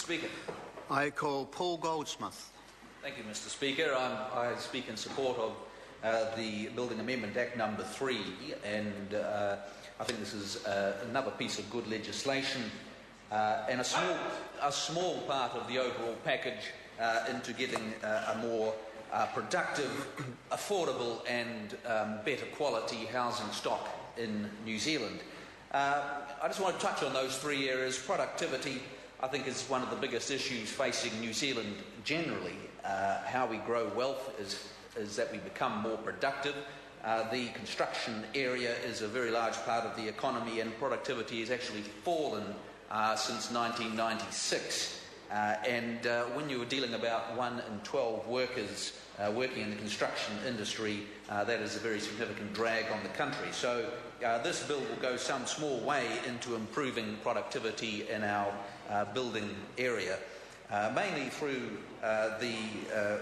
Speaker. I call Paul Goldsmith. Thank you, Mr. Speaker. I speak in support of the Building Amendment Act number 3, and I think this is another piece of good legislation and a small part of the overall package into getting a more productive, affordable and better quality housing stock in New Zealand. I just want to touch on those 3 areas. Productivity, I think, is one of the biggest issues facing New Zealand generally. How we grow wealth is that we become more productive. The construction area is a very large part of the economy, and productivity has actually fallen since 1996. When you were dealing about 1 in 12 workers working in the construction industry, that is a very significant drag on the country. So this bill will go some small way into improving productivity in our building area, mainly through the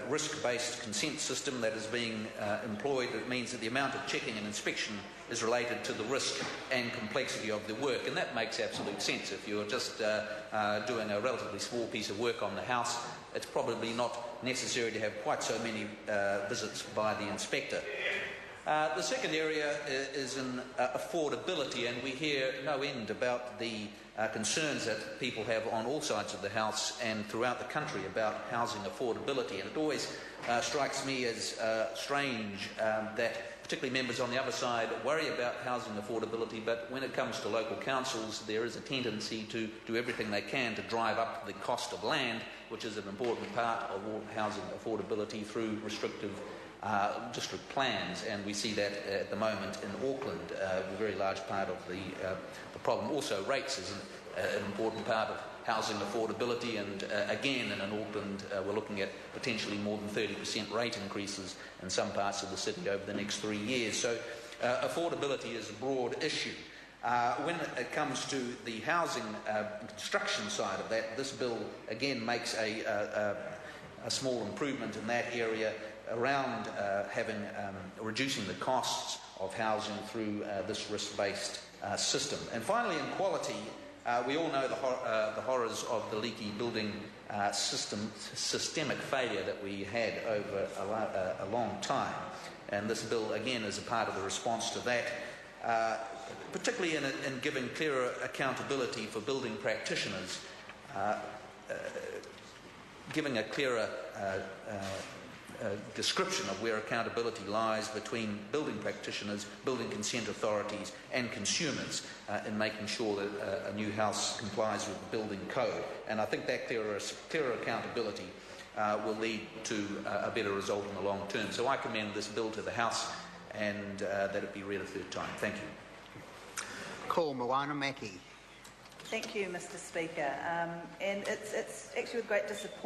risk-based consent system that is being employed. It means that the amount of checking and inspection is related to the risk and complexity of the work, and that makes absolute sense. If you're just doing a relatively small piece of work on the house, it's probably not necessary to have quite so many visits by the inspector. The second area is in affordability, and we hear no end about the concerns that people have on all sides of the House and throughout the country about housing affordability. And it always strikes me as strange that particularly members on the other side worry about housing affordability, but when it comes to local councils, there is a tendency to do everything they can to drive up the cost of land, which is an important part of all housing affordability, through restrictive district plans, and we see that at the moment in Auckland, a very large part of the problem. Also, rates is an important part of housing affordability, and again in Auckland we're looking at potentially more than 30% rate increases in some parts of the city over the next 3 years. So affordability is a broad issue. When it comes to the housing construction side of that, this bill again makes a small improvement in that area around reducing the costs of housing through this risk-based system. And finally, in quality, we all know the horrors of the leaky building systemic failure that we had over a long time, and this bill again is a part of the response to that, particularly in giving clearer accountability for building practitioners, giving a clearer description of where accountability lies between building practitioners, building consent authorities and consumers in making sure that a new house complies with the building code. And I think that clearer accountability will lead to a better result in the long term. So I commend this bill to the House, and that it be read a 3rd time. Thank you. Call Moana Mackie. Thank you, Mr. Speaker. And it's actually with great disappointment